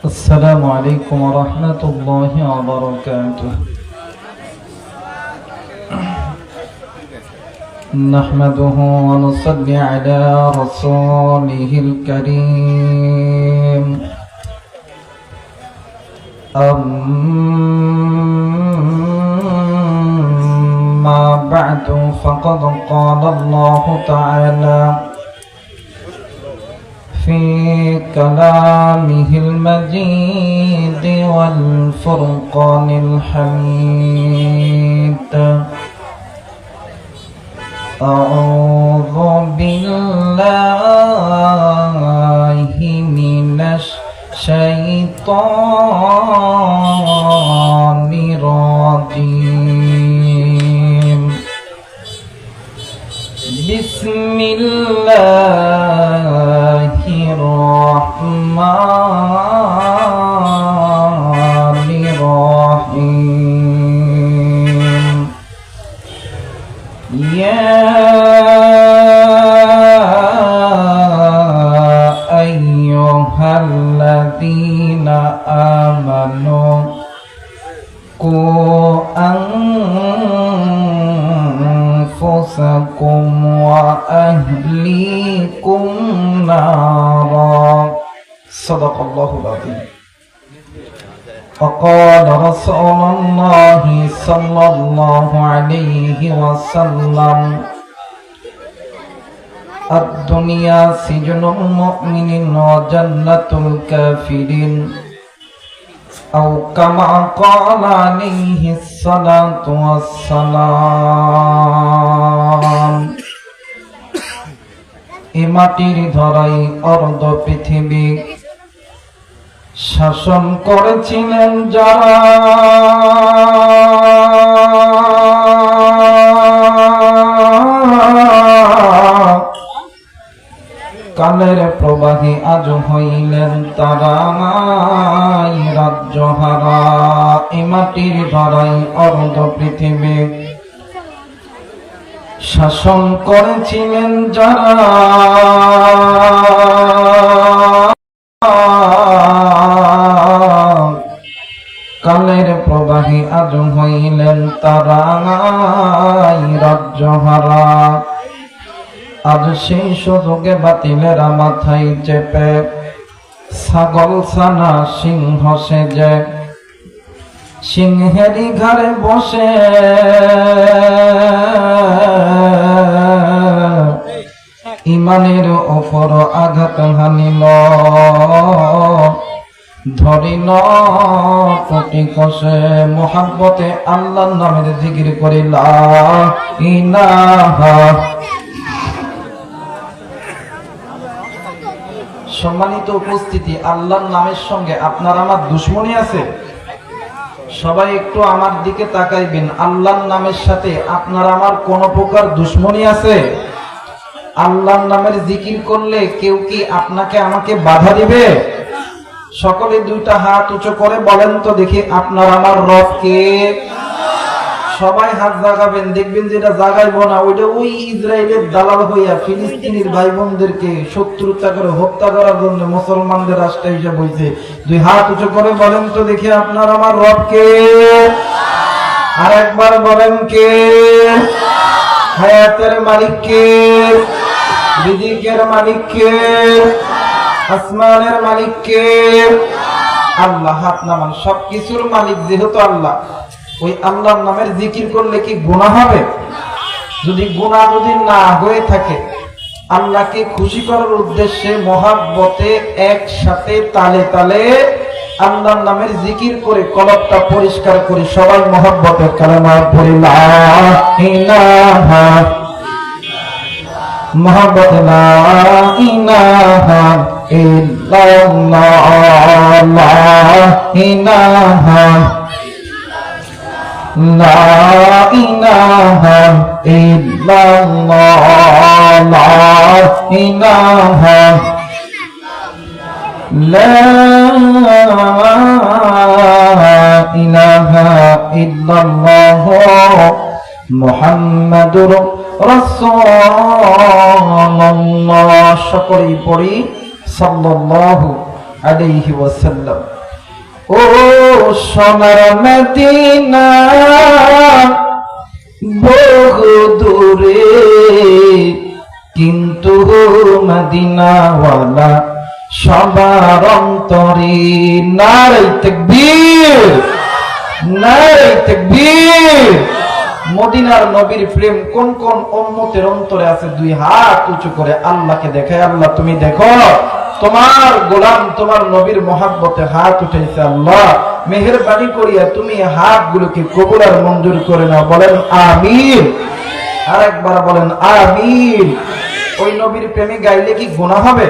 السلام عليكم ورحمة الله وبركاته. نحمده ونصلي على رسوله الكريم. أما بعد فقد قال الله تعالى في كلامه المجيد والفرقان الحميد: أعوذ بالله من الشيطان الرجيم. بسم الله الرحمن الرحيم. يا أيها الذين آمنوا قوا أنفسكم وأهليكم نارا. صدق الله العظيم. وقال رسول الله صلى الله عليه وسلم: الدنيا سجن المؤمن وجنة الكافرين، أو كما قال عليه الصلاة والسلام। এ মাটির ধরাই অর্ধ পৃথিবী শাসন করেছিলেন যারা, কালের প্রবাহী আজ হইলেন তারা রাজ্যহারা। এ মাটির ধরাই অর্ধ পৃথিবী শাসন করেছিলেন যারা, কালের প্রবাহী আজ হইলেন তারা রাজ্যহারা। আজ সেই সুযোগে বাতিলেরা মাথায় চেপে ছাগল ছানা সিংহ সেজে সিংহেরই ঘরে বসে ইমানের ওপর আঘাত হানিল, ধরিল প্রতি কষে মোহাব্বতে আল্লাহর নামের জিকির করি লা ইলাহা। সম্মানিত উপস্থিতি, আল্লাহর নামের সঙ্গে আপনার আমার দুশ্মনী আছে? সবাই একটু আমার দিকে তাকাইবেন। আল্লাহর নামের সাথে আপনার আমার কোন প্রকার দুশ্মনী আছে? আল্লাহর নামের জিকির করলে কেউ কি আপনাকে আমাকে বাধা দিবে? সকলে দুইটা হাত উঁচু করে বলেন তো দেখি, আপনার আমার রব কে? সবাই হাত জাগাবেন, দেখবেন যেটা জাগাইব না ওইটা ওই ইসরায়েলের দালাল হইয়া ফিলিস্তিনের ভাই বোনদেরকে শত্রুতা করে হত্যা করার জন্য মুসলমানদের রাষ্ট্র হিসেবে বইছে। দুই হাত উঁচু করে বলেন তো দেখি, আপনার আমার রব কে? আর একবার বলেন কে? হায়াতের মালিক কে? রিজিকের মালিক কে? আসমানের মালিক কে? আল্লাহ। হাত নামান। সবকিছুর মালিক যেহেতু আল্লাহ, ওই আল্লাহর নামের জিকির করলে কি গুনাহ হবে? যদি গুনাহ না হয়ে থাকে, আল্লাহকে খুশি করার উদ্দেশ্যে মহাব্বতে একসাথে তালে তালে আল্লাহর নামের জিকির করে কলবটা পরিষ্কার করি। সবাই মহাব্বতের কালেমা পড়ি লা ইলাহা, মহাব্বত লা ইলাহা ইল্লাল্লাহ, লা ইলাহা লা ইলাহা ইল্লাল্লাহ, লা ইলাহা লা ইলাহা ইল্লাল্লাহ মুহাম্মাদুর রাসূলুল্লাহ। সকলেই পড়ি সাল্লাল্লাহু আলাইহি ওয়াসাল্লাম। ও সোনার মদিনা বহু দূরে, কিন্তু মদিনাওয়ালা সবার অন্তরে। নারে তাকবীর, নারে তাকবীর। মদিনার নবীর প্রেম কোন কোন উম্মতের অন্তরে আছে? দুই হাত উঁচু করে আল্লাহকে দেখায়, আল্লাহ তুমি দেখো তোমার গোলাম তোমার নবীর মহাব্বতে হাত উঠাইছে। আল্লাহ মেহেরবানি করিয়া তুমি হাতগুলোকে কবুল আর মঞ্জুর করে নাও। বলেন আমিন। আর একবার বলেন আমিন। ওই নবীর প্রেমে গাইলে কি গুনাহ হবে?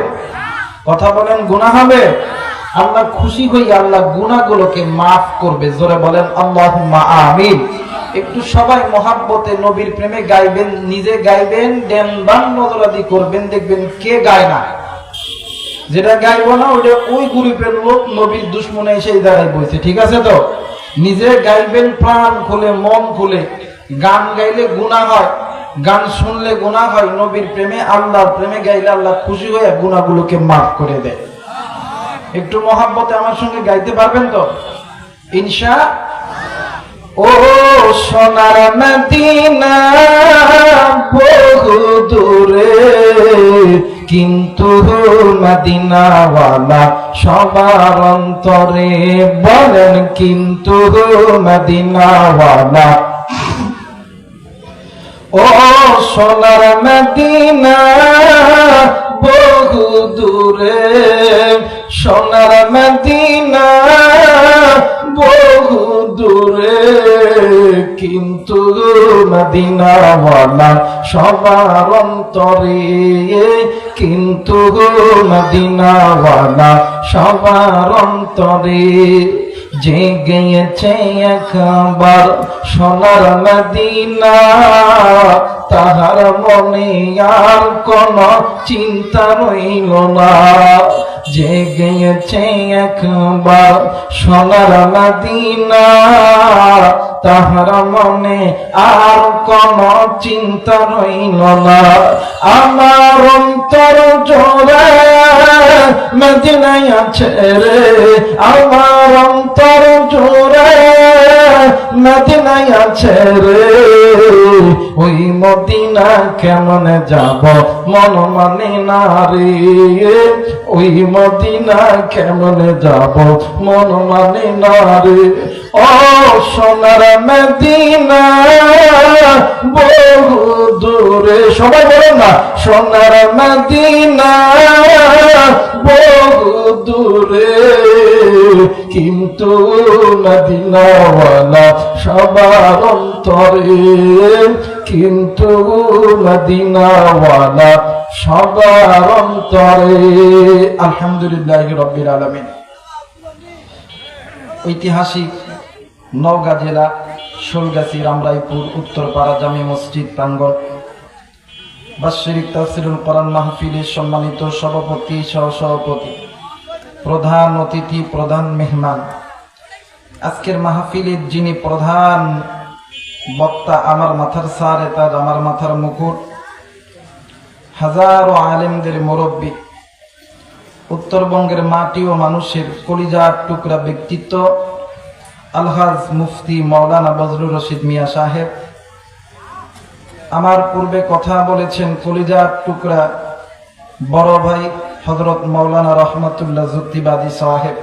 কথা বলেন, গুনাহ হবে? আল্লাহ খুশি হইয়া আল্লাহ গুনাহগুলোকে মাফ করবে। জোরে বলেন আল্লাহুম্মা আমিন। একটু সবাই মহাব্বতে নবীর প্রেমে গাইবেন, নিজে গাইবেন, দেন বান নজরাদি করবেন, দেখবেন কে গায় না। যেটা গাইবো না ওটা ওই গ্রুপের লোক নবীর দুশ্মনে এসে দাঁড়ায় বইছে। ঠিক আছে তো? নিজে গাইবেন প্রাণ খুলে, মন খুলে। গান গাইলে গুনাহ হয়, গান শুনলে গুনাহ হয়। নবীর প্রেমে, আল্লাহর প্রেমে গাইলে আল্লাহ খুশি হয়ে গুনাহগুলোকে মাফ করে দেয়। একটু মহাব্বতে আমার সঙ্গে গাইতে পারবেন তো ইনশা? ও সোনার মদিনা বহু দূরে, কিন্তু মদিনাওয়ালা সবার অন্তরে। বলেন কিন্তু মদিনাওয়ালা। ও সোনার মদিনা বহু দূরে, সোনার মদিনা বহু দূরে, কিন্তু মদিনাওয়ালা সবার অন্তরে। কিন্তু মদিনাওয়ালা সবার অন্তরে। যে গিয়েছে একবার সোনার মদিনা, তাহার মনে আর কোন চিন্তা রইল না। যে গিয়েছে একবার সোনার মদিনা, তাহার মনে আর কোন চিন্তা রইল না। আমার অন্তর জোরে মদিনায় আছে রে, আমার অন্তর জোরে মদিনায় আছে রে। ওই মদিনা কেমন যাব মন মানে না রে, ওই মদিনা কেমন যাব মন মানে না রে। ও সোনার মদিনা বহু দূরে, সবাই বলেন না সোনার মদিনা বহু দূরে, কিন্তু মদিনাওয়ালা সবার অন্তরে। কিন্তু মদিনাওয়ালা সবার অন্তরে। আলহামদুলিল্লাহ রাব্বিল আলামিন। ঐতিহাসিক নওগাঁ জেলা শোলগাছি রামরাইপুর উত্তরপাড়া জামি মসজিদ প্রাঙ্গণ বাৎসরিক তাফসীরুল কোরআন মাহফিলের সম্মানিত সভাপতি, সহসভাপতি, প্রধান অতিথি, প্রধান মেহমান, আজকের মাহফিলের যিনি প্রধান বক্তা, আমার মাথার সারে তাজ, আমার মাথার মুকুট, হাজারো আলেমদের মুরব্বী, উত্তরবঙ্গের মাটি ও মানুষের কলিজার টুকরা ব্যক্তিত্ব আলহাজ মুফতি মাওলানা বজলুর রশিদ মিয়া সাহেব, আমার পূর্বে কথা বলেছেন কলিজার টুকরা বড় ভাই হযরত মাওলানা রহমাতুল্লাহ যুক্তিবাদী সাহেব।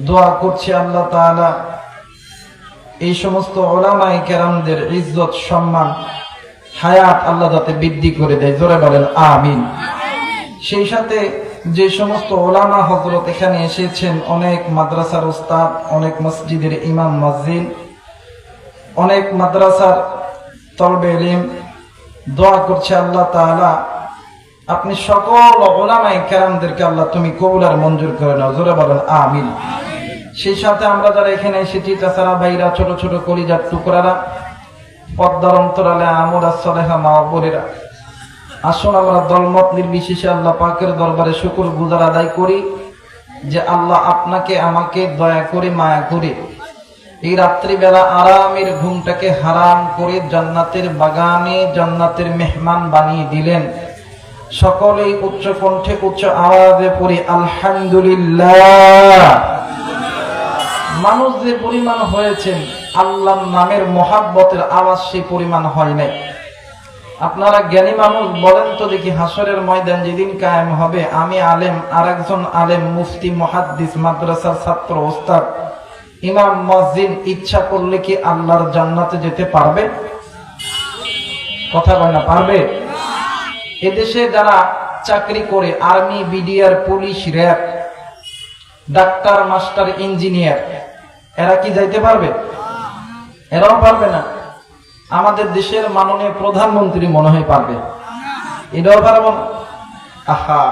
দোয়া করছি আল্লাহ তাআলা এই সমস্ত উলামায়ে কেরামদের ইজ্জত, সম্মান, হায়াত আল্লাহ যাতে বৃদ্ধি করে দেয়। জোরে বলেন আমিন। সেই সাথে যে সমস্ত উলামা হযরত এখানে এসেছেন, অনেক মাদ্রাসার উস্তাদ, অনেক মসজিদের ইমাম মুয়াজ্জিন, অনেক মাদ্রাসার তলবে ইলম, দোয়া করছে আল্লাহ তাআলা আপনি সকল উলামায়ে কেরামদেরকে আল্লাহ তুমি কবুল আর মঞ্জুর করে নাও। জোরে বলেন আমিন। সেই সাথে আমরা যারা এখানে এসেছি, চাচারা, ভাইরা, ছোট ছোট কলিজার টুকরারা, পর্দার অন্তরালে আমরা সলেহা মা বোনেরা, আসুন আমরা দলমত নির্বিশেষে আল্লাহ পাকের দরবারে শুকর গুজার আদায় করি যে আল্লাহ আপনাকে আমাকে দয়া করে, মায়া করে এই রাত্রিবেলা আরামের ঘুমটাকে হারাম করে জান্নাতের বাগানে জান্নাতের মেহমান বানিয়ে দিলেন। সকলেই উচ্চ কণ্ঠে উচ্চ আওয়াজে পড়ি আলহামদুলিল্লাহ। মানুষ যে পরিমাণ হয়েছেন আল্লাহর নামের মহাব্বতের আওয়াজ সেই পরিমাণ হয় নাই। আপনারা জ্ঞানী মানুষ বলেন তো দেখি, হাসরের ময়দান যেদিন কায়েম হবে, আমি আলেম, আরেকজন আলেম, মুফতি, মুহাদ্দিস, মাদ্রাসার ছাত্র, ওস্তাদ, ইমাম, মুয়াজ্জিন ইচ্ছা করলে কি আল্লাহর জান্নাতে যেতে পারবে? কথা বলে না, পারবে? এদেশে যারা চাকরি করে, army, BDR, police, RAB, doctor, master, engineer, এরা কি যাইতে পারবে? এরাও পারবে না। আমাদের দেশের মাননীয় প্রধানমন্ত্রী মনে হয় পারবে, এটাও পারবো না। আহা,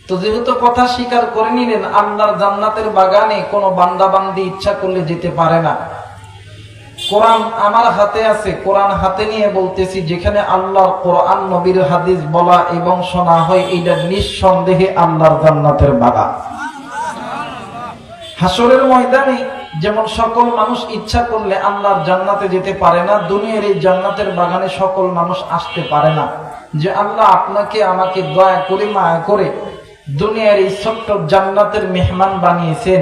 তো যেহেতু কথা স্বীকার করে নিলেন আল্লাহর জান্নাতের বাগানে কোনো বান্দা বান্দি ইচ্ছা করলে যেতে পারে না। কোরআন আমার হাতে আছে, কোরআন হাতে নিয়ে বলতেছি, যেখানে আল্লাহর কোরআন নবীর হাদিস বলা এবং শোনা হয়, এইটা নিঃসন্দেহে আল্লাহর জান্নাতের বাগান। হাসরের ময়দানে যেমন সকল মানুষ ইচ্ছা করলে আল্লাহর জান্নাতে যেতে পারে না, দুনিয়ার এই জান্নাতের বাগানে সকল মানুষ আসতে পারে না। যে আল্লাহ আপনাকে আমাকে দয়া করে মায়া করে দুনিয়ার এই ছোট্ট জান্নাতের মেহমান বানিয়েছেন,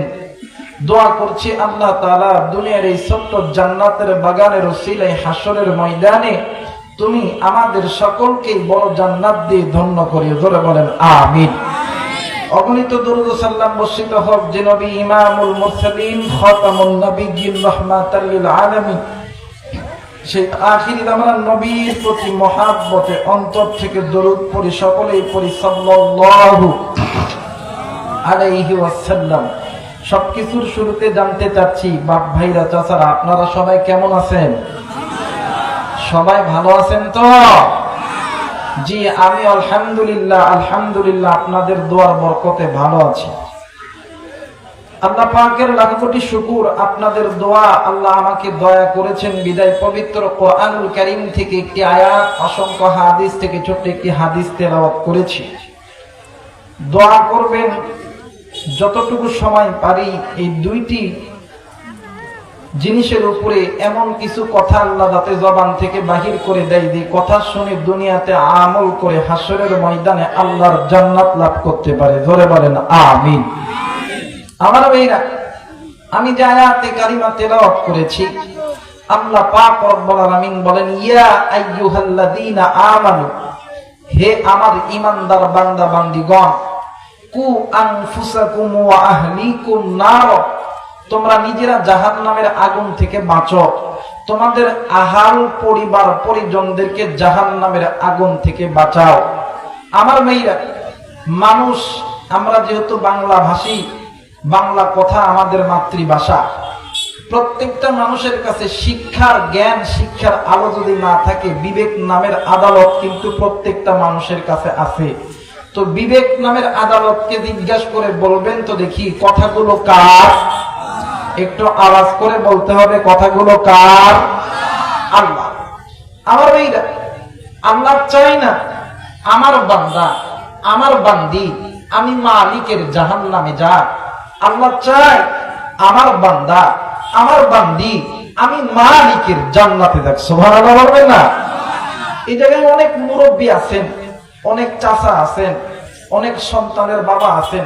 দোয়া করছি আল্লাহ তাআলা দুনিয়ার এই ছোট্ট জান্নাতের বাগানের ওসিলায় হাসরের ময়দানে তুমি আমাদের সকলকে বড় জান্নাত দিয়ে ধন্য করিও। জোরে বলেন আমিন। অগণিত দরুদ ও সালাম বর্ষিত হোক যে নবী ইমামুল মুরসালিন, খাতামুন নবিয়্যিন, রাহমাতাল লিল আলামিন, সেই আখির জামানার নবীর প্রতি মহাব্বতে অন্তর থেকে দরুদ পড়ি, সকলেই পড়ি সাল্লাল্লাহু আলাইহি ওয়াসাল্লাম। সবকিছুর শুরুতে জানতে চাচ্ছি, বাপ ভাইরা, চাচারা, আপনারা সবাই কেমন আছেন? সবাই ভালো আছেন তো? জি, আমি আলহামদুলিল্লাহ, আলহামদুলিল্লাহ আপনাদের দোয়ার বরকতে ভালো আছি। আল্লাহ পাকের লাখ কোটি শুকর, আপনাদের দোয়া, আল্লাহ আমাকে দয়া করেছেন বিদায় পবিত্র কোরআনুল কারীম থেকে একটি আয়াত, অসংখ্য হাদিস থেকে ছোট্ট একটি হাদিস তেলাওয়াত করেছি। দোয়া করবেন যতটুকু সময় পারি এই দুইটি জিনিসের উপরে, এমন কিছু কথা আল্লাহ যাতে জবান থেকে বাহির করে দেয়, যে কথা শুনে দুনিয়াতে আমল করে হাসরের ময়দানে আল্লাহর জান্নাত লাভ করতে পারে। জোরে বলেন আমিন। আমার ভাইরা, আমি যে আয়াতে কারিমা তেলাওয়াত করেছি, আল্লাহ পাক রব্বুল আলামিন বলেন, ইয়া আইয়ুহাল্লাযীনা আমানু, হে আমার ঈমানদার বান্দা বান্দীগণ, কু আনফুসাকুম ওয়া আহলিকুম নার, তোমরা নিজেরা জাহান্নামের আগুন থেকে বাঁচো, তোমাদের আহাল পরিবার পরিজনদেরকে জাহান্নামের আগুন থেকে বাঁচাও। আমার মেয়েরা, মানুষ আমরা যেহেতু বাংলা ভাষী, বাংলা কথা আমাদের মাতৃভাষা, প্রত্যেকটা মানুষের কাছে শিক্ষার জ্ঞান, শিক্ষার আলো যদি না থাকে, বিবেক নামের আদালত কিন্তু প্রত্যেকটা মানুষের কাছে আছে। তো বিবেক নামের আদালতকে জিজ্ঞাসা করে বলবেন তো দেখি, কথাগুলো কার? একটু আওয়াজ করে বলতে হবে, কথাগুলো কার? আল্লাহ। আমার ভাইরা, আল্লাহ চাই না আমার বান্দা, আমার বান্দি আমি মালিকের জাহান্নামে যাক। আল্লাহ চাই আমার বান্দা, আমার বান্দি আমি মালিকের জান্নাতে যাক। সুবহানাল্লাহ বলবেন না? এই জায়গায় অনেক মুরব্বী আছেন, অনেক চাচা আছেন, অনেক সন্তানের বাবা আছেন,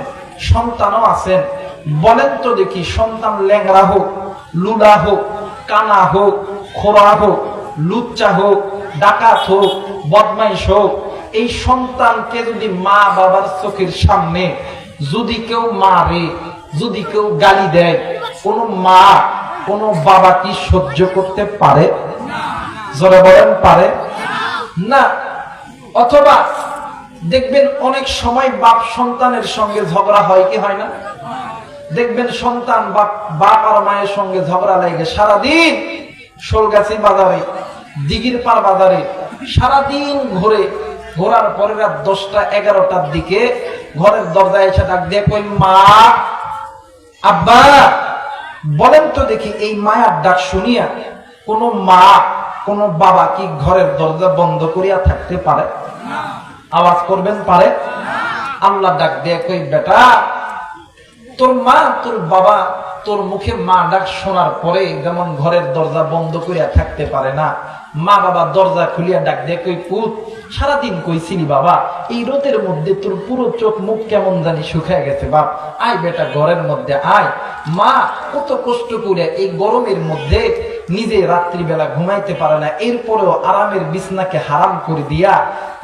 সন্তানও আছেন। বলেন তো দেখি, সন্তান ল্যাংড়া হোক, লুলা হোক, কানা হোক, খোরা হোক, লুচ্চা হোক, ডাকাত হোক, বদমাইশ হোক, এই সন্তানকে যদি মা বাবার চোখের সামনে যদি কেউ মারে, যদি কেউ গালি দেয়, কোন মা কোন বাবা কি সহ্য করতে পারে? জোরে বলেন, পারে না। অথবা দেখবেন অনেক সময় বাপ সন্তানের সঙ্গে ঝগড়া হয় কি হয় না? দেখবেন সন্তান বাপ আর মায়ের সঙ্গে ঝগড়া লাগে, সারাদিন শোলগাছি বাজারে, দিঘির পার বাজারে সারাদিন ঘুরে, ঘোরার পরে রাত 10টা 11টার দিকে ঘরের দরজায় এসে ডাক দিয়ে কই, মা, আব্বা। বলেন তো দেখি, এই মায়ের ডাক শুনিয়া কোন মা কোন বাবা কি ঘরের দরজা বন্ধ করিয়া থাকতে পারে? আওয়াজ করবেন, পারে? আল্লাহ ডাক দিয়ে কই, বেটা, তোর মা তোর বাবা তোর মুখে মা ডাক শোনার পরে যেমন ঘরের দরজা বন্ধ করিয়া থাকতে পারে না, মা বাবা দরজা খুলিয়া ডাক দেয়, কই পুত সারাদিন কইছিলি বাবা, এই রোদের মধ্যে তোর পুরো চোখ মুখ কেমন জানি শুকায় গেছে, বাপ আয় বেটা ঘরের মধ্যে আয়। মা কত কষ্ট করে এই গরমের মধ্যে নিজে রাত্রিবেলা ঘুমাইতে পারে না, এরপরেও আরামের বিছনাকে হারাম করে দিয়া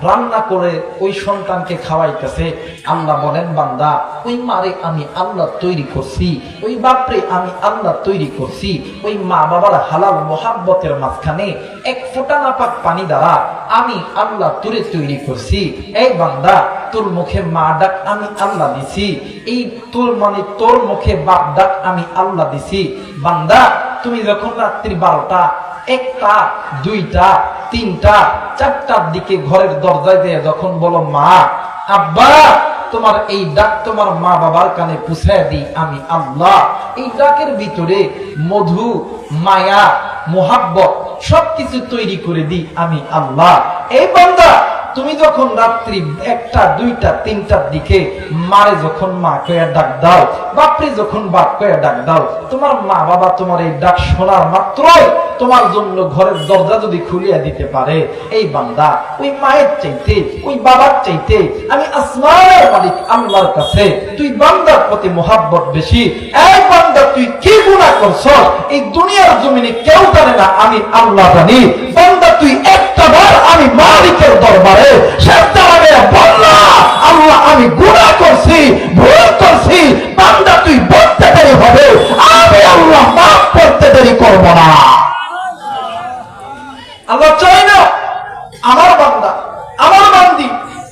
রান্না করে ওই সন্তানকে খাওয়াইতেছে। আল্লাহ বলেন বান্দা, ওই মারে আমি আল্লাহ তৈরি করছি, ওই বাপরে আমি আল্লাহ তৈরি করছি, ওই মা বাবার হালাল মোহাব্বতের মাঝখানে এক ফোঁটা নাপাক পানি দ্বারা আমি আল্লাহ তোরে তৈরি করছি। এই বান্দা, তোর মুখে মা ডাক আমি আল্লাহ দিছি, এই তোর মানে তোর মুখে বাপ ডাক আমি আল্লাহ দিছি। বান্দা, তুমি যখন রাত্রি 12টা 1টা 2টা 3টা 4টার দিকে ঘরের দরজায় দিয়ে যখন বলো মা আব্বা, তোমার এই ডাক তোমার মা বাবার কানে পৌঁছায় দিই আমি আল্লাহ। এই ডাকের ভিতরে মধু, মায়া, মোহাব্বত সবকিছু তৈরি করে দিই আমি আল্লাহ। এই বান্দা, তুমি যখন রাত্রি 1টা 2টা 3টার দিকে মারে যখন মা কয়ে ডাক দাও, বাপরে যখন বাপ কয়ে ডাক দাও, তোমার মা বাবা তোমার এই ডাক শোনার মাত্রই তোমার জন্য ঘরের দরজা যদি খুলিয়া দিতে পারে, এই বান্দা ওই মায়ের চাইতে ওই বাবার চাইতে আমি আসমানের মালিক আল্লাহর কাছে তুই বান্দার প্রতি মোহাব্বত বেশি। এই বান্দা, তুই কি গুনাহ করছ এই দুনিয়ার জমিনে কেউ জানে না, আমি আল্লাহ জানি। বান্দা, তুই একটা বার আমি মালিকের দরবারে সেজদা লাগে বললা আল্লাহ আমি গুনাহ করছি, ভুল করছি। বান্দা, তুই বলতে দেরি হবে, আমি আল্লাহ মাফ করতে দেরি করব না। আল্লাহ চাই না আমার বান্দা আমার বান্দি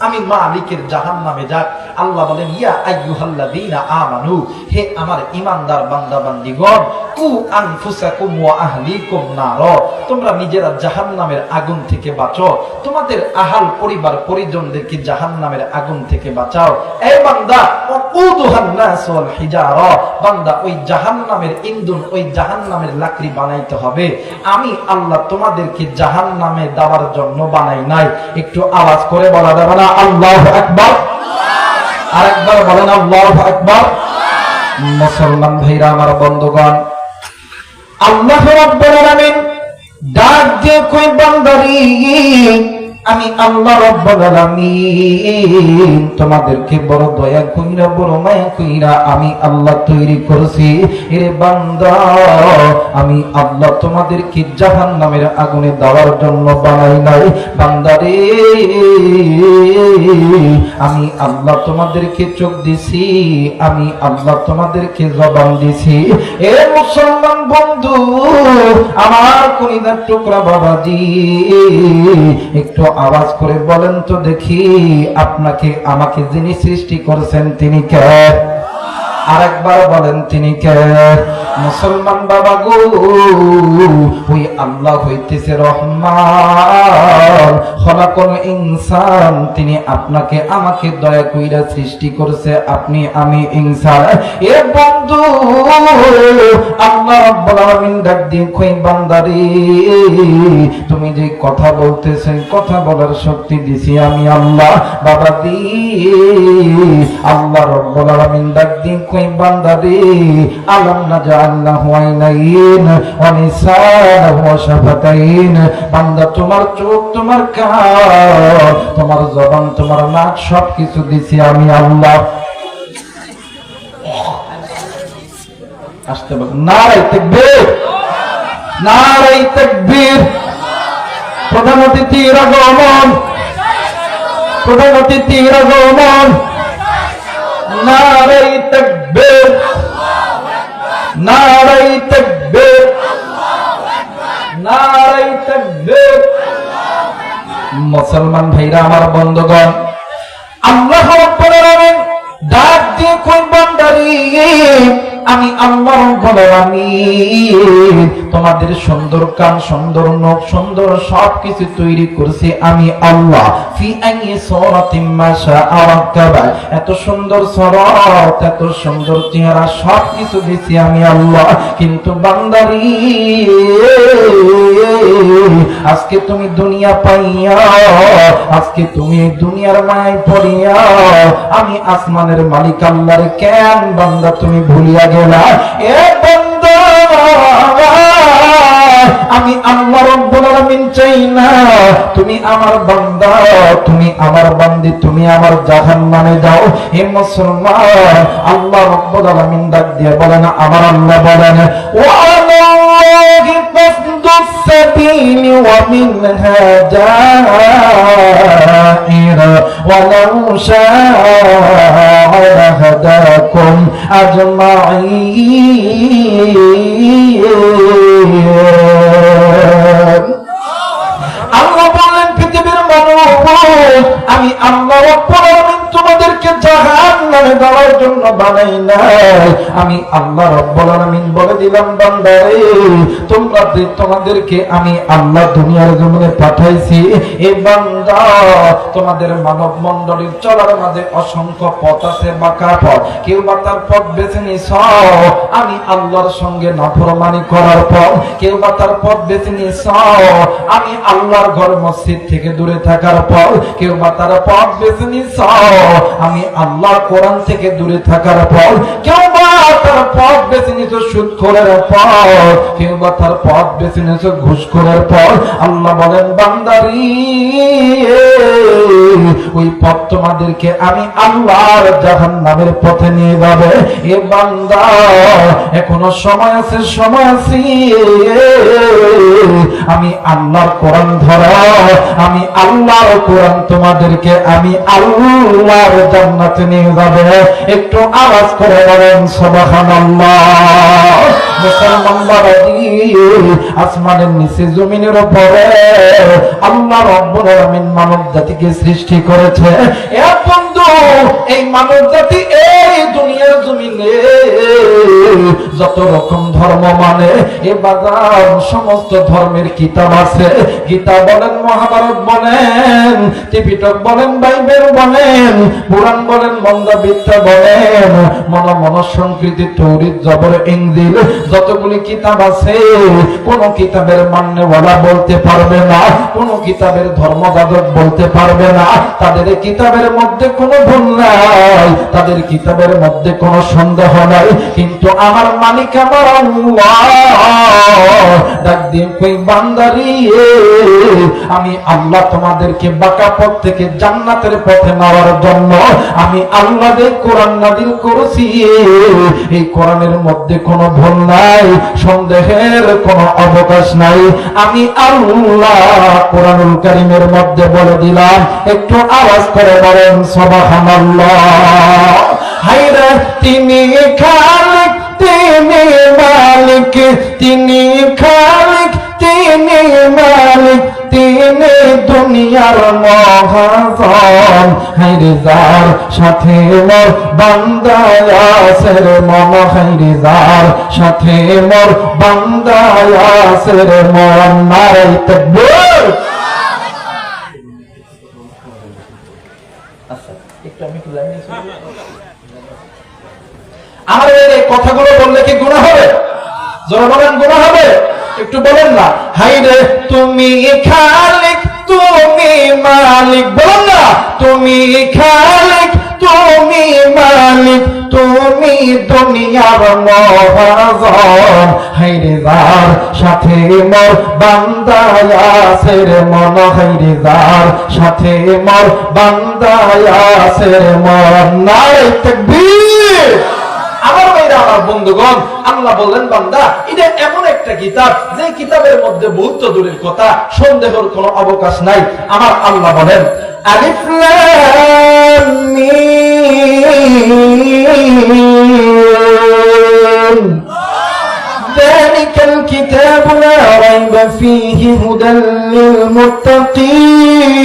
আমি মালিকের জাহান্নামে যাক। আল্লাহ বলেন, ইয়া আইয়ুহাল্লাযীনা আমানু, হে আমার ঈমানদার বান্দা বান্দীগণ, কু আনফুসাকুম ওয়া আহলিকুম নার, তোমরা নিজেরা জাহান্নামের আগুন থেকে বাঁচো, তোমাদের আহাল পরিবার পরিজনদেরকে জাহান্নামের আগুন থেকে বাঁচাও। এই বান্দা, ওয়াকুদুহান নাস ওয়াল হিজারা, বান্দা ওই জাহান্নামের ইন্ধন ওই জাহান্নামের লাকড়ি বানাইতে হবে। আমি আল্লাহ তোমাদেরকে জাহান্নামে দেওয়ার জন্য বানাই নাই। একটু আওয়াজ করে বলা যাবে না আল্লাহু আকবার? আরেকবার বলেন আল্লাহু আকবার। মুসলমান ভাইরা আমার বন্ধুগণ, আল্লাহ রাব্বুল আলামিন ডাক দিয়ে কই বান্দারি, আমি আল্লাহ রাব্বুল আলামিন তোমাদেরকে বড় দয়া কইরা বড় মায়া কইরা আমি আল্লাহ তৈরি করেছি। এরে বান্দা, আমি আল্লাহ তোমাদেরকে জাহান্নামের আগুনে দেওয়ার জন্য বানাই নাই। বান্দারে, আমি আল্লাহ তোমাদেরকে চোখ দিছি, আমি আল্লাহ তোমাদেরকে জবান দিছি। এ মুসলমান বন্ধু আমার কলিজার টুকরা বাবাজি, একটু আওয়াজ করে বলেন তো দেখি, আপনাকে আমাকে যিনি সৃষ্টি করেছেন তিনি কে? আরেকবার বলেন তিনি কে? মুসলমান বাবা গো, ওই আল্লাহ হইতেছে রহমান, খলাকুল ইনসান, তিনি আপনাকে আমাকে দয়া কইরা সৃষ্টি করেছে, আপনি আমি ইনসান। এ বন্ধু, আল্লাহ রাব্বুল আলামিন ডাক দিয়ে কই বান্দারে, তুমি যে কথা বলতেছেন কথা বলার শক্তি দিছি আমি আল্লাহ। বাবা দি, আল্লাহ রাব্বুল আলামিন ডাক দিয়ে কই বান্দারে, আলাম নাজআল্লাহু আইনাইন ওয়া লিসানাহু ওয়া শাফাতাইন, বান্দা তোমার চোখ তোমার কান তোমার জবান তোমার নাক সবকিছু দিছি আমি আল্লাহ। আসতে বল নারে তাকবীর, নারে তাকবীর। প্রধান অতিথির আগমন, প্রধান অতিথির আগমন, নারে তাকবীর, নারে তাকবীর, নারে তাকবীর। মুসলমান ভাইরা আমার বন্ধুগণ, আল্লাহ রাব্বুল আলামিন ডাক দিয়ে কই বান্দারে, আমি আল্লাহ রাব্বুল আলামিন তোমাদের সুন্দর কান, সুন্দর নখ, সুন্দর সবকিছু তৈরি করেছি আমি আল্লাহ। ফি আইয়ি সূরাতিন মা শাআ রাক্কাবা, এত সুন্দর সুরাত, এত সুন্দর চেহারা, সবকিছু দিছি আমি আল্লাহ। কিন্তু বান্দারি, আজকে তুমি দুনিয়া পাইয়া, আজকে তুমি দুনিয়ার মায়ায় পড়িয়া আমি আসমানের মালিক আল্লাহর কেন বান্দা তুমি ভুলিয়া গেলা? এ বান্দা, আমি আল্লাহ রাব্বুল আলামিন চাই না তুমি আমার বান্দা, তুমি আমার বান্দি, তুমি আমার জাহান্নামে যাও। হে মুসলমান, আল্লাহ রাব্বুল আলামিন ডাক দিয়ে বলেন, আমার আল্লাহ বলেন, ওয়ালাহি ফাসদুস সাবিল ওয়া মিনহা জাইর ওয়ালাউ শাআ লাহাদাকুম আজমাইন। আল্লাহ বলেন, পৃথিবীর মানব, আমি আল্লাহ রাব্বুল আলামিন তোমাদেরকে জাহান্নামে দেওয়ার জন্য বানাই নাই। আমি আল্লাহ রাব্বুল আলামিন বলে দিলাম, বান্দারে তোমাদেরকে আমি আল্লাহ দুনিয়ার জমিনে পাঠাইছি। এই বান্দা, তোমাদের মানব মণ্ডলীর চলার মাঝে অসংখ্য পথ আছে, বাঁকা পথ। কেউ বা তার পথ বেছে নিছ আমি আল্লাহর সঙ্গে নাফরমানি করার পথ, কেউ বা তার পথ বেছে নিছ আমি আল্লাহর ঘর মসজিদ থেকে দূরে থাকার পথ, কেউ বা তার পথ বেছে নিছ আমি আল্লাহর কোরআন থেকে দূরে থাকার পথ, কেউ বা তার পথ বেছে নিছ সুদখোরের পথ, কেউ বা তার পথ বেছে নিছ ঘুষখোরের পথ। আল্লাহ বলেন, বান্দারি, ওই পথ তোমাদেরকে আমি আল্লাহর জাহান্নামের পথে নিয়ে যাবে। এ বান্দা, এখনো সময় আছে, সময় আছে, আমি আল্লাহর কোরআন ধরো, আমি আল্লাহর কোরআন তোমাদেরকে আমি আল্লাহর জান্নাতে নিয়ে যাবে। একটু আওয়াজ করে বলেন সুবহানাল্লাহ। মুসলমান বাবাজি, আসমানের নিচে জমিনের উপরে আল্লাহ রাব্বুল আলামিন মানব জাতিকে সৃষ্টি করেছে। এ বন্ধু, এই মানব জাতি এই দুনিয়ার জমিনে যত রকম ধর্ম মানে, এ বাজার সমস্ত ধর্মের কিতাব আছে। গীতা বলেন, মহাভারত বলেন, ত্রিপিটক বলেন, বাইবেল বলেন, পুরাণ বলেন, মন্দাবিদ্যা বলেন, মনস্সংকৃতি, তৌরিত, জবর, ইনজিল, যতগুলি কিতাব আছে, কোন কিতাবের মান্যওয়ালা বলতে পারবে না, কোন কিতাবের ধর্মযাজক বলতে পারবে না তাদের কিতাবের মধ্যে কোনো ভুল নাই, তাদের কিতাবের মধ্যে কোনো সন্দেহ নাই। কিন্তু আমার মালিক আমার আল্লাহ ডাক দিয়ে কই, বান্দারি, আমি আল্লাহ তোমাদেরকে বাঁকা পথ থেকে জান্নাতের পথে নেওয়ার জন্য আমি আল্লাহ যে কোরআন নাযিল করেছি, এই কোরআনের মধ্যে কোনো ভুল নাই, সন্দেহের কোনো অবকাশ নাই। আমি আল্লাহ কোরআনুল কারীমের মধ্যে বলে দিলাম, একটু আওয়াজ করে বলেন সুবহানাল্লাহ। হায়রে, তিনি খালিক, তিনি মালিক, তিনি খালিক, তিনি মালিক, তিনি দুনিয়ার মহাজন। হায়রে, যার সাথে মোর বান্দা আছে রে মন, হায়রে, যার সাথে মোর বান্দা আছে রে মন। নারে তাকবীর। আচ্ছা, একটু আমি লাইনে শুনি। আমাদের এই কথাগুলো বললে কি গুনাহ হবে? যারা বলেন গুনাহ হবে, একটু বলেন না। হায়রে, তুমি খালিক, তুমি মালিক, বলেন না, তুমি খালিক, তুমি মালিক, তুমি দুনিয়ার মহাজন। হায়রে, যার সাথে মোর বান্দা আছে রে মন, হায়রে, যার সাথে মোর বান্দা আছে রে মন। নারে তাকবীর। আমার ভাইরা, আমার বন্ধুগণ, আল্লাহ বললেন, বান্দা, এটা এমন একটা কিতাব যে কিতাবের মধ্যে ভুল তো দূরের কথা, সন্দেহের কোনো অবকাশ নাই। আমার আল্লাহ বলেন, আলিফ লাম মিম, যালিকাল কিতাবু লা রাইবা ফীহি হুদাল লিল মুত্তাকিন।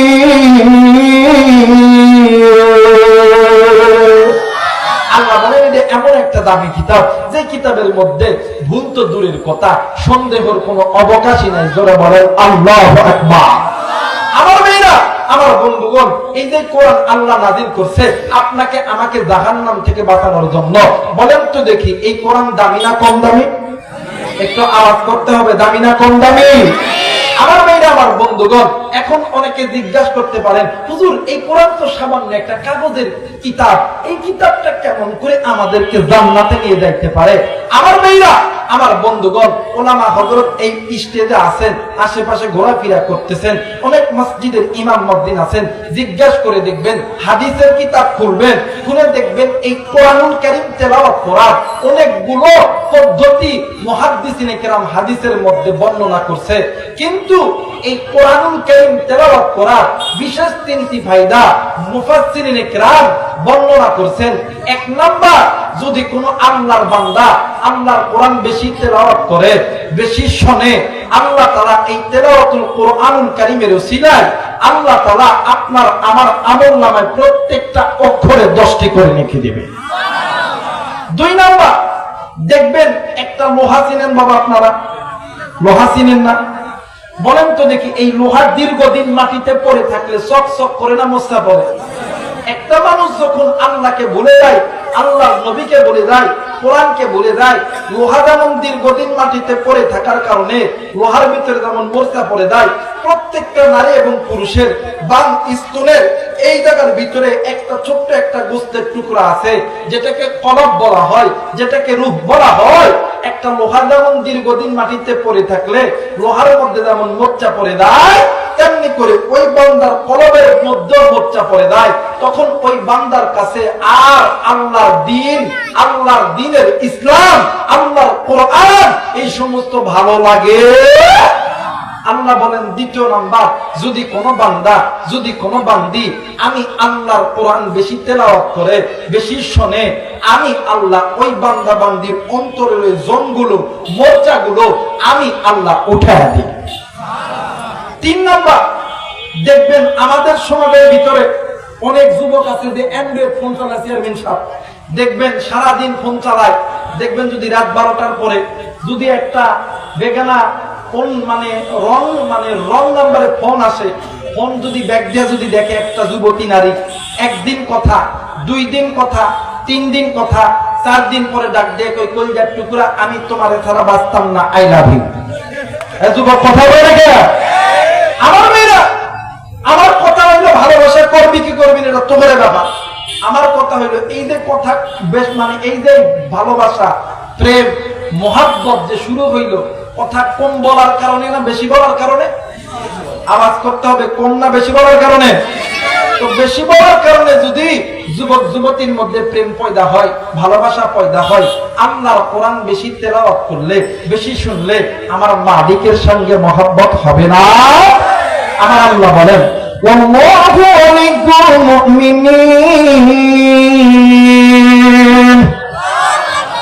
আল্লাহ বলেন এটা এমন একটা দামি কিতাব যে কিতাবের মধ্যে ভুল তো দূরের কথা, সন্দেহের কোনো অবকাশই নাই। জোরে বলেন আল্লাহু আকবার। আমার মেয়েরা, আমার বন্ধুগণ, এই যে কোরআন আল্লাহ নাযিল করছে আপনাকে আমাকে জাহান্নাম থেকে বাঁচানোর জন্য, বলেন তো দেখি এই কোরআন দামি না কম দামি? একটু আওয়াজ করতে হবে, দামি না কম দামি? আমার মেয়েরা, আমার বন্ধুগণ, এখন অনেকে জিজ্ঞাসা করতে পারেন, হুজুর এই কোরআন তো সামান্য একটা কাগজের কিতাব, এই কিতাবটা কেমন করে আমাদেরকে জান্নাতে নিয়ে যাইতে পারে? আমার মেয়েরা, আমার বন্ধুগণ, ওলামা হযরত এই স্টেজে আছেন, আশেপাশে ঘোরাফেরা করতেছেন, অনেক মসজিদের ইমাম মুয়াজ্জিন আছেন, জিজ্ঞাসা করে দেখবেন, হাদিসের কিতাব খুলবেন, খুলে দেখবেন এই কোরআনুল কারীম তেলাওয়াত করার অনেকগুলো পদ্ধতি মুহাদ্দিসিনে কেরাম হাদিসের মধ্যে বর্ণনা করছে। কিন্তু এই কোরআনুল কারীম তেলাওয়াত করার বিশেষ তিনটি ফায়দা মুফাসসিরিনে কেরাম বর্ণনা করছেন। এক নাম্বার, যদি কোনো আল্লাহর বান্দা আল্লাহর কোরআন বেশি তেলাওয়াত করে, বেশি শোনে, আল্লাহ তাআলা এই তেলাওয়াতুল কোরআনুল কারীমের ওসিলায় আল্লাহ তাআলা আপনার আমার আমলনামায় প্রত্যেকটা অক্ষরে 10টি করে লিখে দিবে। দুই নাম্বার, দেখবেন একটা লোহা চিনেন বাবা, আপনারা লোহা চিনেন না? বলেন তো দেখি, এই লোহার দীর্ঘদিন মাটিতে পড়ে থাকলে চকচক করে না মশা পড়ে? একটা মানুষ যখন আল্লাহকে ভুলে যায়, আল্লাহ নবীকে বলে যায়, কোরআনকে বলে যায়, লোহা যেমন দীর্ঘদিন মাটিতে পড়ে থাকার কারণে লোহার ভিতরে যেমন মরচা পড়ে যায়, প্রত্যেকটা নারী এবং পুরুষের বাম স্তনের এই জায়গার ভিতরে একটা ছোট্ট একটা গোস্তের টুকরা আছে, যেটাকে কলব বলা হয়, যেটাকে রূহ বলা হয়। একটা লোহা যেমন দীর্ঘদিন মাটিতে পড়ে থাকলে লোহার মধ্যে যেমন মরচা পড়ে যায়, তেমনি করে ওই বান্দার কলবের মধ্যে মরচা পড়ে যায়। তখন ওই বান্দার কাছে আর আল্লাহর দ্বীন, আল্লাহর দ্বীনের ইসলাম, আল্লাহর কোরআন এই সমস্ত ভালো লাগে। আল্লাহ বলেন দ্বিতীয় নাম্বার, যদি কোনো বান্দা, যদি কোনো বান্দি আমি আল্লাহর কোরআন বেশি তেলাওয়াত করে, বেশি শোনে, আমি আল্লাহ ওই বান্দা বান্দির অন্তরের ওই জংগুলো, মরচাগুলো আমি আল্লাহ উঠায় দিই। তিন নাম্বার, দেখবেন আমাদের সমাজের ভিতরে অনেক যুবক আছে যে অ্যান্ড্রয়েড ফোন চালায়, চেয়ারম্যান সাহেব দেখবেন সারাদিন ফোন চালায়। দেখবেন যদি রাত 12টার পরে যদি একটা বেগানা ফোন রং নাম্বারে ফোন আসে, ফোন যদি ব্যাগ দিয়ে যদি দেখে একটা যুবতী নারী, একদিন কথা, 2 দিন কথা, 3 দিন কথা, 4 দিন পরে ডাক দিয়ে কই, কলিজার টুকরা আমি তোমারে ছাড়া বাঁচতাম না, আই লাভ ইউ। এই যুবক কথা বলে কে? আমার মেয়েরা, আমার কথা হইলো ভালোবাসা করবি কি করবি না এটা তোমার ব্যাপার। আমার কথা হইলো এই যে কথা বেশ এই যে ভালোবাসা, প্রেম, মহাব্বত যে শুরু হইলো, কথা কম বলার কারণে না বেশি বলার কারণে? আওয়াজ করতে হবে, কম না বেশি বলার কারণে? তো বেশি বলার কারণে যদি যুবক যুবতীর মধ্যে প্রেম পয়দা হয়, ভালোবাসা পয়দা হয়, আল্লাহর কোরআন বেশি তেলাওয়াত করলে, বেশি শুনলে আমার মালিকের সঙ্গে মহব্বত হবে না? আমার আল্লাহ বলেন, ওয়াল্লাহু ওয়ালিয়ুল মুমিনিন,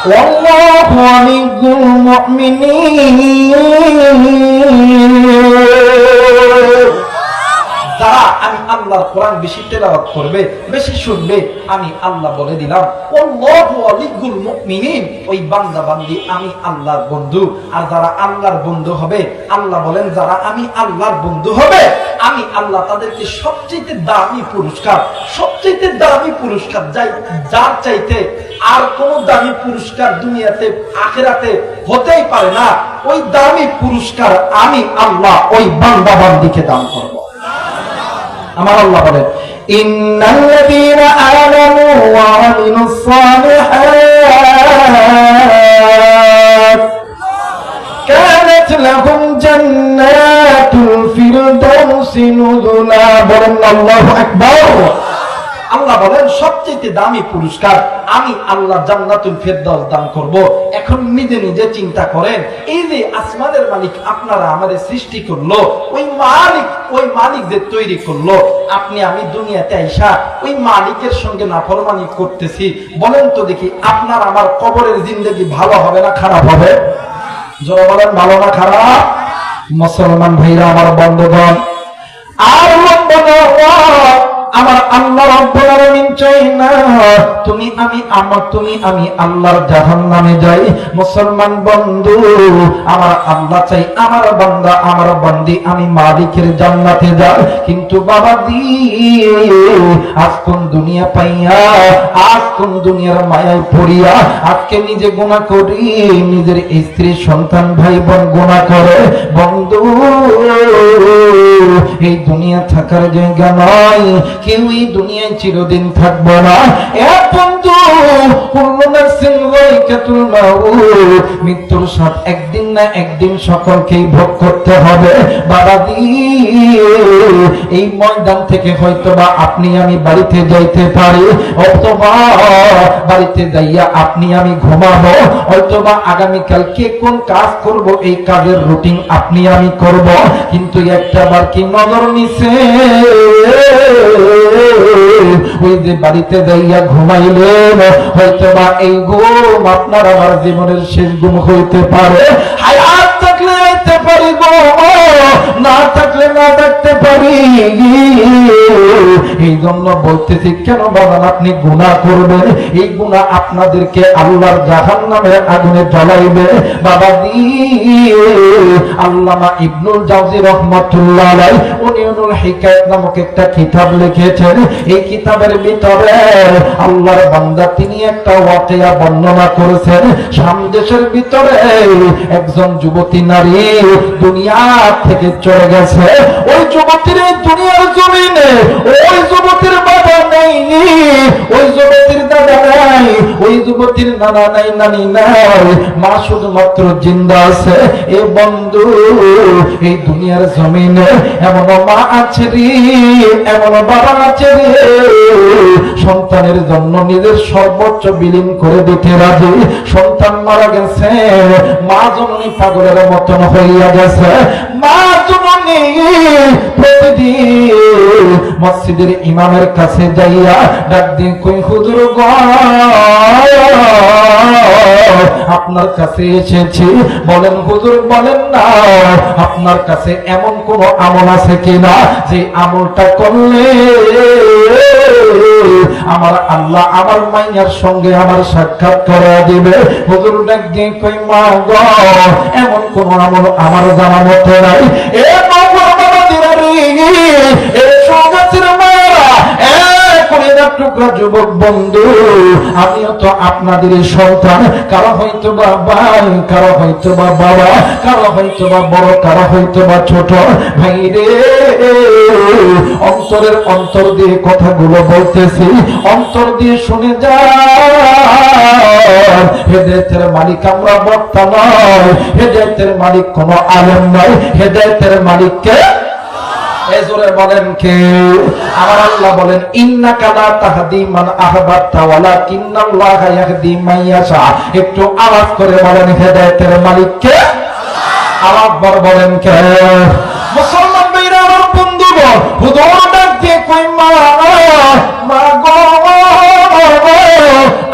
ওয়াল্লাহু ওয়ালিয়ুল মুমিনিন। যারা আমি আল্লাহর কোরআন বেশি তেলাওয়াত করবে, বেশি শুনবে, আমি আল্লাহ বলে দিলাম আল্লাহু ওয়ালিয়ুল মুমিনিন, ওই বান্দা বান্দি আমি আল্লাহর বন্ধু। আর যারা আল্লাহর বন্ধু হবে, আল্লাহ বলেন যারা আমি আল্লাহর বন্ধু হবে, আমি আল্লাহ তাদেরকে সবচেয়ে দামি পুরস্কার, সবচেয়ে দামি পুরস্কার যার চাইতে আর কোন দামি পুরস্কার দুনিয়াতে আখিরাতে হতেই পারে না, ওই দামি পুরস্কার আমি আল্লাহ ওই বান্দা বান্দিকে দান করব। আমার আল্লাহ বলেন, ইন্নাল্লাযীনা আমানু ওয়া আমিলুস সালিহাত কানাত লাহুম জান্নাতুল ফিরদাউসি নুজুলা। বলেন আল্লাহু আকবার। আল্লাহ বলেন সবচেয়ে দামি পুরস্কার আমি আল্লাহ জান্নাতুল ফিরদাউস দান করব। এখন নিজে নিজে চিন্তা করেন, এই যে আসমানের মালিক আপনারা আমাদের সৃষ্টি করলো, ওই মালিক যে তৈরি করলো, আপনি আমি দুনিয়াতে আইসা ওই মালিকের সঙ্গে নাফরমানি করতেছি, বলেন তো দেখি আপনার আমার কবরের জিন্দেগি ভালো হবে না খারাপ হবে? যারা বলেন ভালো না খারাপ? মুসলমান ভাইরা, আমার বন্ধুগণ, আর আমার আল্লাহ রাব্বুল আলামিন চাই না তুমি আমি আল্লাহর জাহান্নামে যাই। মুসলমান বন্ধু, আমার আল্লাহ চাই আমার বান্দা আমার বান্দি আমি মালিকের জান্নাতে যাই। কিন্তু বাবা দি আজ কোন দুনিয়া পাইয়া, আজ কোন দুনিয়ার মায়ায় পড়িয়া আজকে নিজে গুনাহ করি, নিজের স্ত্রী সন্তান ভাই বোন গুনাহ করে। বন্ধু, এই দুনিয়া থাকার জায়গা নয়, কেউ এই দুনিয়ায় চিরদিন থাকবে না। এ বন্ধু, কুল্লু নাফসিন যায়কাতুল মাউত, মৃত্যুর স্বাদ একদিন না একদিন সকলকেই ভোগ করতে হবে। বাবা দি এই ময়দান থেকে হয়তোবা আপনি আমি বাড়িতে যাইতে পারি, অথবা বাড়িতে যাইয়া আপনি আমি ঘুমাবো, হয়তোবা আগামীকাল কে কোন কাজ করব এই কাজের রুটিন আপনি আমি করব। কিন্তু একটা বার কি নজর নিছে, ওই যে বাড়িতে যাইয়া ঘুমাইলেন হয়তোবা এই ঘুম আপনার আমার জীবনের শেষ ঘুম হইতে পারে। হায়াত থাকলে আইতে পারি গো, না থাকলে না থাকতে পারি। এই জন্য বলতেছি, কেন বাবা আপনি গুনাহ করবেন? এই গুনাহ আপনাদেরকে আল্লাহর জাহান্নামের আগুনে জ্বলাইবে। বাবা দি আল্লামা ইবনুল জাওজি রাহমাতুল্লাহ আলাইহি উনিউনুল হিকায়াত নামক একটা কিতাব লিখেছেন। এই কিতাবের ভিতরে আল্লাহর বান্দা তিনি একটা ওয়াকিয়া বর্ণনা করেছেন। শাম দেশের ভিতরে একজন যুবতী নারী দুনিয়া থেকে চলে গেছে। ওই যুবতীর এই দুনিয়ার জমিনে ওই যুবতীর বাবা নেই, ওই যুবতীর দাদা নাই, ওই যুবতীর নানা নাই, নানি নাই, মা শুধুমাত্র জিন্দা আছে। এ বন্ধু, এই দুনিয়ার জমিনে এমন মা আছে রে, এমন বাবা আছে রে, সন্তানের জন্য নিজের সর্বোচ্চ বিলীন করে দিতে রাজি। সন্তান মারা গেছে, মা জননী পাগলের মতন হইয়া গেছে। মা জননী প্রতিদিন মসজিদের ইমামের কাছে যাইয়া ডাক দিয়ে কই, হুজুর গো আপনার কাছে এসেছি, বলেন হুজুর বলেন না, আপনার কাছে এমন কোন আমল আছে কিনা যে আমলটা করলে আমার আল্লাহ আমার মাইয়ার সঙ্গে আমার সাক্ষাৎ করা দিবে? হুজুর ডাক দিয়ে কই, মা গো এমন কোন আমল আমার জানা মতো নাই। এ বাবা দিনারি, এ সমাজের মায়েরা, টুকরা যুবক বন্ধু, আমিও তো আপনাদের সন্তান। কারো হয়তো বা ভাই, কারো হয়তো বা বাবা, কারো হয়তো বা বড়, কারো হয়তো বা ছোট ভাই রে। অন্তরের অন্তর দিয়ে কথাগুলো বলতেছি, অন্তর দিয়ে শুনে যা। হেদায়েতের মালিক আমরা বক্তা নয়, হেদায়েতের মালিক কোন আলেম নয়, হেদায়েতের মালিককে এজরে বলেন কে? আমার আল্লাহ বলেন, ইন্নাকা লা তাহদি মান আহবাবতা ওয়ালাকিন্নাল্লাহা ইয়াহদি মান ইয়াশা। একটু আওয়াজ করে বলেন, হেদায়েতের মালিক কে? আওয়াজ বড় বলেন কে? মুসলমান ভাইরা আমার বন্ধুগণ, হুজুর ডাক দিয়ে কই, মা গো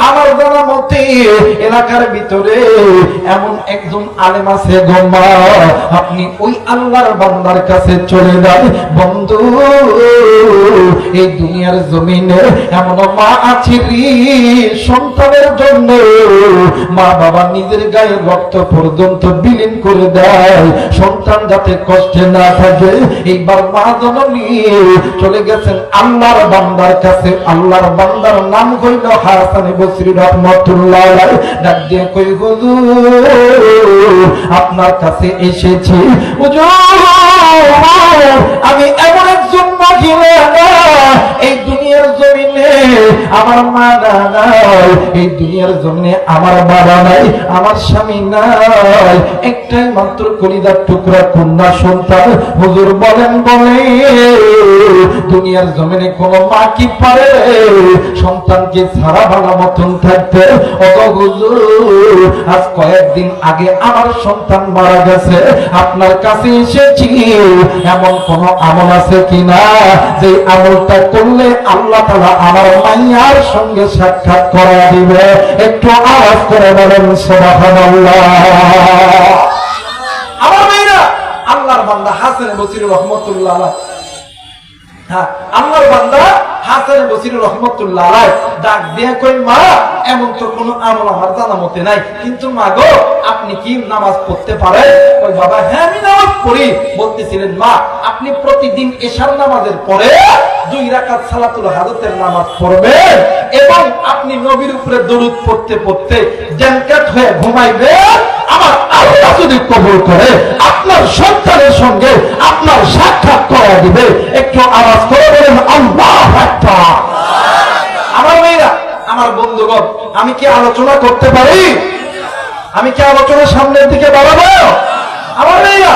আমার জানা মতে এলাকার ভিতরে এমন একজন আলেম আছে গো মা, আপনি ওই আল্লাহর বান্দার কাছে চলে যান। বন্ধু, এই দুনিয়ার জমিনে এমন মা আছে রে, সন্তানের জন্য মা বাবা নিজের গায়ের রক্ত পর্যন্ত বিলীন করে দেয় সন্তান যাতে কষ্টে না থাকে। এইবার মা জননী চলে গেছেন আল্লাহর বান্দার কাছে। আল্লাহর বান্দার নাম হইল হাসান বসরি রাহমাতুল্লাহ আলাইহি। ডাক দিয়ে কই, হুজুর আপনার কাছে এসেছি। হুজুর আমি এমন একজন মহিলা, এই দুনিয়ার জমিনে আমার মা নাই, এই দুনিয়ার জমিনে আমার বাবা নাই, আমার স্বামী নাই, একটাই মাত্র কলিজার টুকরা কন্যা সন্তান। হুজুর বলেন বলে দুনিয়ার জমিনে কোন মা কি পারে সন্তানকে ছাড়া ভালো মতন থাকতে? অত হুজুর আজ কয়েকদিন আগে আমার সন্তান মারা গেছে, আপনার কাছে এসেছি, এমন কোন আমল আছে কিনা যে আমলটা করলে আল্লাহ তাআলা আমার মাইয়ার সঙ্গে সাক্ষাৎ করা দিবে? একটু আওয়াজ করে বলেন সুবহানাল্লাহ। আমার মেয়েরা, আল্লাহর বান্দা হাসান বসরি রাহমাতুল্লাহ আলাইহি, হ্যাঁ আল্লাহর বান্দা হাসান বসরি রহমতুল্লাহ আলাইহি ডাক দিয়ে কই, মা এমন তো কোনো আমল আমার জানা মতে নাই, কিন্তু মা গো আপনি কি নামাজ পড়তে পারেন? কই বাবা হ্যাঁ আমি নামাজ পড়ি। বলতেছিলেন মা আপনি প্রতিদিন এশার নামাজের পরে 2 রাকাত সালাতুল হাজতের নামাজ পড়বেন এবং আপনি নবীর উপরে দরুদ পড়তে পড়তে জ্ঞানকাট হয়ে ঘুমাইবেন। আমার আল্লাহ যদি কবুল করে আপনার সন্তানের সঙ্গে আপনার সাক্ষাৎ করা দিবে। একটু আওয়াজ করে বলেন আল্লাহু আকবার। আমার মেয়েরা, আমার বন্ধুগণ, আমি কি আলোচনা করতে পারি? আমি কি আলোচনা সামনের দিকে বাড়াবো? আমার মেয়েরা